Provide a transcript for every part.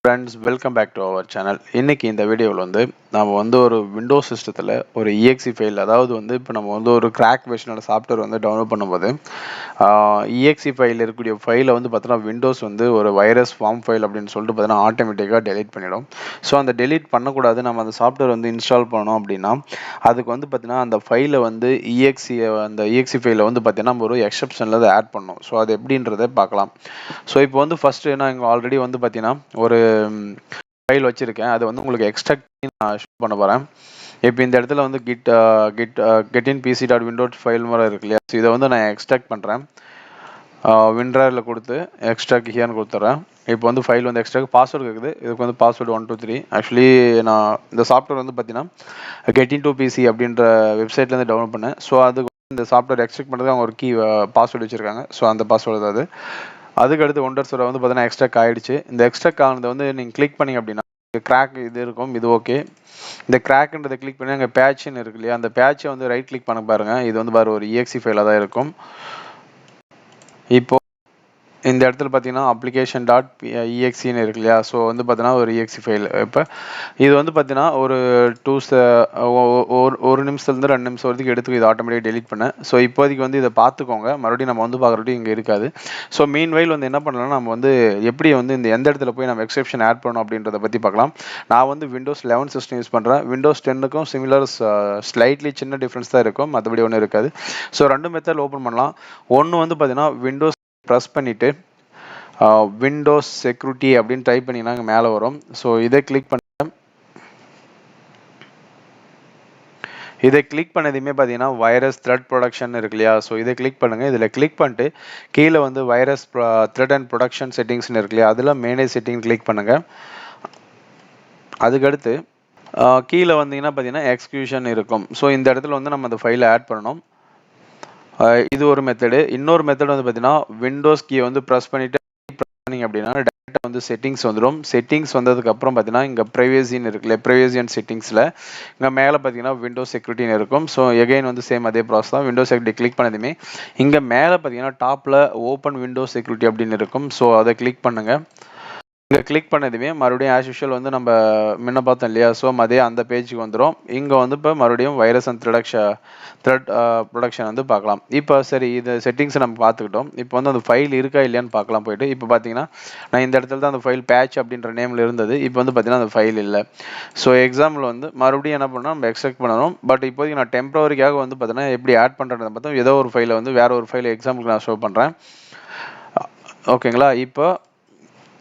Friends welcome back to our channel. இன்னைக்கு இந்த வீடியோவில் நம்ம ஒரு விண்டோஸ் சிஸ்டத்தில் ஒரு இஎக்ஸி ஃபைல், அதாவது இப்போ நம்ம ஒரு கிராக் வெர்ஷனோட சாஃப்ட்வேர் டவுன்லோட் பண்ணும்போது இஎக்ஸி ஃபைல் இருக்கக்கூடிய ஃபைலை பார்த்தோன்னா விண்டோஸ் ஒரு வைரஸ் ஃபார்ம் ஃபைல் அப்படின்னு சொல்லிட்டு பார்த்தோன்னா ஆட்டோமேட்டிக்காக டெலீட் பண்ணிடும். ஸோ அந்த டெலீட் பண்ணக்கூடாது, நம்ம அந்த சாஃப்ட்வேர் இன்ஸ்டால் பண்ணோம் அப்படின்னா அதுக்கு பார்த்தீங்கன்னா அந்த ஃபைலை அந்த இஎக்ஸி ஃபைலை பார்த்தீங்கன்னா நம்ம ஒரு எக்ஸப்ஷனில் அதை ஆட் பண்ணோம். ஸோ அது எப்படின்றத பார்க்கலாம். ஸோ இப்போ ஃபஸ்ட்டு நான் இங்கே ஆல்ரெடி பார்த்தீங்கன்னா ஒரு ஃபைல் வச்சிருக்கேன். அதை உங்களுக்கு எக்ஸ்ட்ராக்ட் பண்ணி நான் ஷோ பண்ண போகிறேன். இப்போ இந்த இடத்துல get in PC dot Windows file மாதிரி இருக்கு இல்லையா, ஸோ இதை நான் எக்ஸ்ட்ராக்ட் பண்ணுறேன். விண்ட்ராரில் கொடுத்து எக்ஸ்ட்ராக்ட் ஹியர்னு கொடுத்துட்றேன். இப்போ ஃபைல் எக்ஸ்ட்ராக்ட் பாஸ்வேர்டு இருக்குது. இதுக்கு பாஸ்வேர்டு 1 2 3. ஆக்சுவலி நான் இந்த சாஃப்ட்வேர் பார்த்தீங்கன்னா கெட் இன் டு பிசி அப்படின்ற வெப்சைட்லேருந்து டவுன்லோட் பண்ணேன். ஸோ அதுக்கு இந்த சாஃப்ட்வேர் எக்ஸ்ட்ராக்ட் பண்ணுறதுக்கு அவங்க ஒரு பாஸ்வேர்டு வச்சுருக்காங்க. ஸோ அந்த பாஸ்வேர்டு தான் அது. அதுக்கடுத்து ஒண்டர்ஸோட பார்த்தீங்கன்னா எக்ஸ்ட்ராக் ஆகிடுச்சு. இந்த எக்ஸ்ட்ராக் ஆனது நீங்கள் கிளிக் பண்ணிங்க அப்படின்னா கிராக் இது இருக்கும், இது ஓகே. இந்த கிராக்ன்றதை கிளிக் பண்ணி அங்கே பேட்ச்னு இருக்கு இல்லையா, அந்த பேட்சை ரைட் கிளிக் பண்ண பாருங்க. இது பாரு ஒரு இஎக்ஸி ஃபைலாக தான் இருக்கும். இப்போ இந்த இடத்துல பார்த்தீங்கன்னா அப்ளிகேஷன் டாட் இஎக்ஸின்னு இருக்கு இல்லையா, ஸோ பார்த்தீங்கன்னா ஒரு இஎக்ஸி ஃபைல். இப்போ இது பார்த்தீங்கன்னா ஒரு ஒரு நிமிஷத்துலேருந்து 2 நிமிஷம் வரைக்கும் எடுத்துக்கும் இது ஆட்டோமேட்டிக் டெலிட் பண்ண. ஸோ இப்போதைக்கு இதை பார்த்துக்கோங்க, மறுபடியும் நம்ம பார்க்குறதுக்கு இங்கே இருக்காது. ஸோ மீன்வைல் என்ன பண்ணலாம், நம்ம எப்படி இந்த எந்த இடத்துல போய் நம்ம எக்ஸெப்ஷன் ஆட் பண்ணணும் அப்படின்றத பற்றி பார்க்கலாம். நான் விண்டோஸ் 11 சிஸ்டம் யூஸ் பண்ணுறேன். விண்டோஸ் 10க்கும் சிமிலர், ஸ்லைட்லி சின்ன டிஃப்ரென்ஸ் தான் இருக்கும், மற்றபடி ஒன்றும் இருக்காது. ஸோ 2 மெத்தட் ஓப்பன் பண்ணலாம். ஒன்று பார்த்தீங்கன்னா விண்டோஸ் ப்ரெஸ் பண்ணிவிட்டு விண்டோஸ் செக்யூரிட்டி அப்படின்னு டைப் பண்ணிங்கன்னா அங்கே மேலே வரும். ஸோ இதை கிளிக் பண்ணதுமே பார்த்தீங்கன்னா வைரஸ் த்ரெட் ப்ரொடக்ஷன் இருக்கு இல்லையா, ஸோ இதை கிளிக் பண்ணுங்கள். இதில் கிளிக் பண்ணிட்டு கீழே வைரஸ் த்ரெட் அண்ட் ப்ரொடக்ஷன் செட்டிங்ஸ்னு இருக்கு இல்லையா, அதில் மேனேஜ் செட்டிங் கிளிக் பண்ணுங்கள். அதுக்கடுத்து கீழே வந்தீங்கன்னா பார்த்தீங்கன்னா எக்ஸ்கியூஷன் இருக்கும். ஸோ இந்த இடத்துல நம்ம அந்த ஃபைலை ஆட் பண்ணணும். இது ஒரு மெத்தடு. இன்னொரு மெத்தட் பார்த்தீங்கன்னா விண்டோஸ் கீ ப்ரெஸ் பண்ணிட்டு அப்படின்னா டேரக்டா செட்டிங்ஸ் வந்துடும். செட்டிங்ஸ் வந்ததுக்கு அப்புறம் பார்த்தீங்கன்னா இங்கே ப்ரைவேசின்னு இருக்குல்ல, ப்ரைவேசி அண்ட் செட்டிங்ஸில் இங்கே மேலே பார்த்தீங்கன்னா விண்டோஸ் செக்யூரிட்டின்னு இருக்கும். ஸோ எகைன் சேம் அதே ப்ராசஸ் தான். விண்டோஸ் செக்யூரிட்டி கிளிக் பண்ணதுமே இங்கே மேலே பார்த்தீங்கன்னா டாப்பில் ஓப்பன் விண்டோஸ் செக்யூரிட்டி அப்படின்னு இருக்கும். ஸோ அதை கிளிக் பண்ணுங்கள். இங்கே கிளிக் பண்ணதுமே மறுபடியும் ஆஸ் யூஷுவல் நம்ம முன்ன பார்த்தோம் இல்லையா, ஸோ அதே அந்த பேஜுக்கு வந்துடும். இங்கே இப்போ மறுபடியும் வைரஸ் அண்ட் த்ரெட் ப்ரொடக்ஷன் பார்க்கலாம். இப்போ சரி, இது செட்டிங்ஸை நம்ம பார்த்துக்கிட்டோம். இப்போ அந்த ஃபைல் இருக்கா இல்லையான்னு பார்க்கலாம் போயிட்டு. இப்போ பார்த்தீங்கன்னா நான் இந்த இடத்துல தான் அந்த ஃபைல் பேட்ச் அப்படின்ற நேமில் இருந்தது. இப்போ பார்த்தீங்கன்னா அந்த ஃபைல் இல்லை. ஸோ எக்ஸாம்பிள் மறுபடியும் என்ன பண்ணணும், நம்ம எக்ஸ்ட்ராக்ட் பண்ணணும். பட் இப்போதைக்கு நான் டெம்பரரிக்காக பார்த்தீங்கன்னா எப்படி ஆட் பண்ணுறதை பார்த்தோம். ஏதோ ஒரு ஃபைலை வேற ஒரு ஃபைல் எக்ஸாம்பிளுக்கு நான் ஷோ பண்ணுறேன். ஓகேங்களா.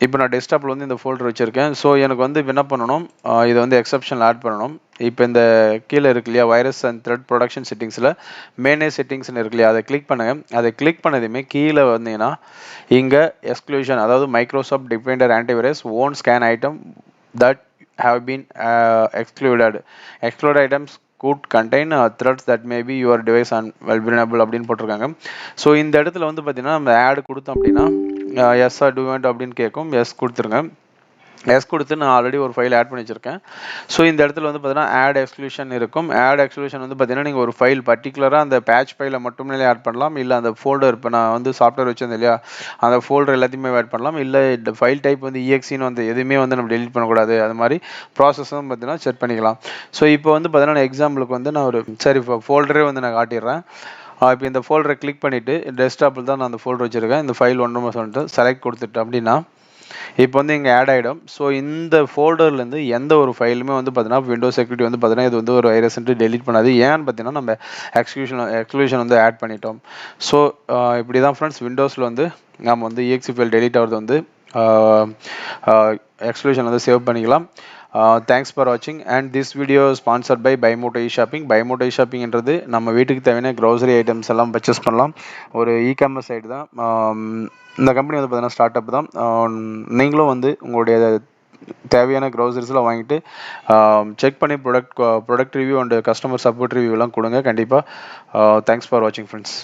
இப்போ நான் டெஸ்க்டாப்பில் இந்த ஃபோல்டர் வச்சுருக்கேன். ஸோ எனக்கு இப்போ என்ன பண்ணணும், இதை எக்ஸப்ஷனில் ஆட் பண்ணணும். இப்போ இந்த கீழே இருக்கு இல்லையா வைரஸ் அண்ட் த்ரெட் ப்ரொடக்ஷன் செட்டிங்ஸில் மேனேஜ் செட்டிங்ஸ்னு இருக்கு இல்லையா, அதை கிளிக் பண்ணுங்கள். அதை கிளிக் பண்ணதுமே கீழே வந்தீங்கன்னா இங்கே எக்ஸ்க்ளூஷன், அதாவது Microsoft Defender antivirus own scan item that have been excluded items could contain threats that may be your device and vulnerable அப்படின்னு போட்டிருக்காங்க. ஸோ இந்த இடத்துல பார்த்தீங்கன்னா நம்ம ஆட் கொடுத்தோம் அப்படின்னா எஸ் ஆர் டூ வேண்ட் அப்படின்னு கேட்கும். எஸ் கொடுத்துருங்க. எஸ் கொடுத்து நான் ஆல்ரெடி ஒரு ஃபைல் ஆட் பண்ணி வச்சிருக்கேன். ஸோ இந்த இடத்துல பார்த்தீங்கன்னா ஆட் எக்ஸ்க்ளூஷன் இருக்கும். ஆட் எக்ஸ்க்ளூஷன் பார்த்தீங்கன்னா நீங்கள் ஒரு ஃபைல் பர்டிகுலராக அந்த பேட்ச் ஃபைலை மட்டுமே ஆட் பண்ணலாம், இல்லை அந்த ஃபோல்டர், இப்போ நான் சாஃப்ட்வேர் வச்சிருந்தேன் இல்லையா, அந்த ஃபோல்டர் எல்லாத்தையுமே ஆட் பண்ணலாம், இல்லை இந்த ஃபைல் டைப் இஎக்ஸின்னு எதுவுமே நம்ம டெலிட் பண்ணக்கூடாது, அது மாதிரி ப்ராசஸும் பார்த்தீங்கன்னா செட் பண்ணிக்கலாம். ஸோ இப்போ பார்த்தீங்கன்னா நான் எக்ஸாம்பிளுக்கு நான் ஒரு சரி ஃபோல்டரே நான் காட்டிடுறேன். இப்போ இந்த ஃபோல்டரை கிளிக் பண்ணிவிட்டு டெஸ்க்டாப்பில் தான் நான் அந்த ஃபோல்டர் வச்சுருக்கேன். இந்த ஃபைல் ஒன்று சொல்லிட்டு செலக்ட் கொடுத்துட்டு அப்படின்னா இப்போ இங்கே ஆட் ஆகிடும். ஸோ இந்த ஃபோல்டர்லேருந்து எந்த ஒரு ஃபைலுமே பார்த்தீங்கன்னா விண்டோஸ் செக்யூரிட்டி பார்த்தீங்கன்னா இது ஒரு வைரஸ்ன்ட்டு டெலிட் பண்ணாது. ஏன்னு பார்த்தீங்கன்னா நம்ம எக்ஸ்க்ளூஷன் ஆட் பண்ணிட்டோம். ஸோ இப்படி தான் ஃப்ரெண்ட்ஸ் விண்டோஸில் நம்ம இஎக்ஸி ஃபைல் டெலிட் ஆகிறது எக்ஸ்க்ளூஷன் சேவ் பண்ணிக்கலாம். தேங்க்ஸ் ஃபார் வாட்சிங் and this video sponsored by Bymoto shopping. Bymoto ஷாப்பிங்ன்றது நம்ம வீட்டுக்கு தேவையான க்ரோசரி ஐட்டம்ஸ் எல்லாம் பர்ச்சேஸ் பண்ணலாம். ஒரு இ-காமர்ஸ் சைடு தான். இந்த கம்பெனி பார்த்தீங்கன்னா ஸ்டார்ட் அப் தான். நீங்களும் உங்களுடைய தேவையான க்ரோசரிஸ்லாம் வாங்கிட்டு செக் பண்ணி product review and customer support ரிவ்யூலாம் கொடுங்க கண்டிப்பாக. தேங்க்ஸ் ஃபார் வாட்சிங் ஃப்ரெண்ட்ஸ்.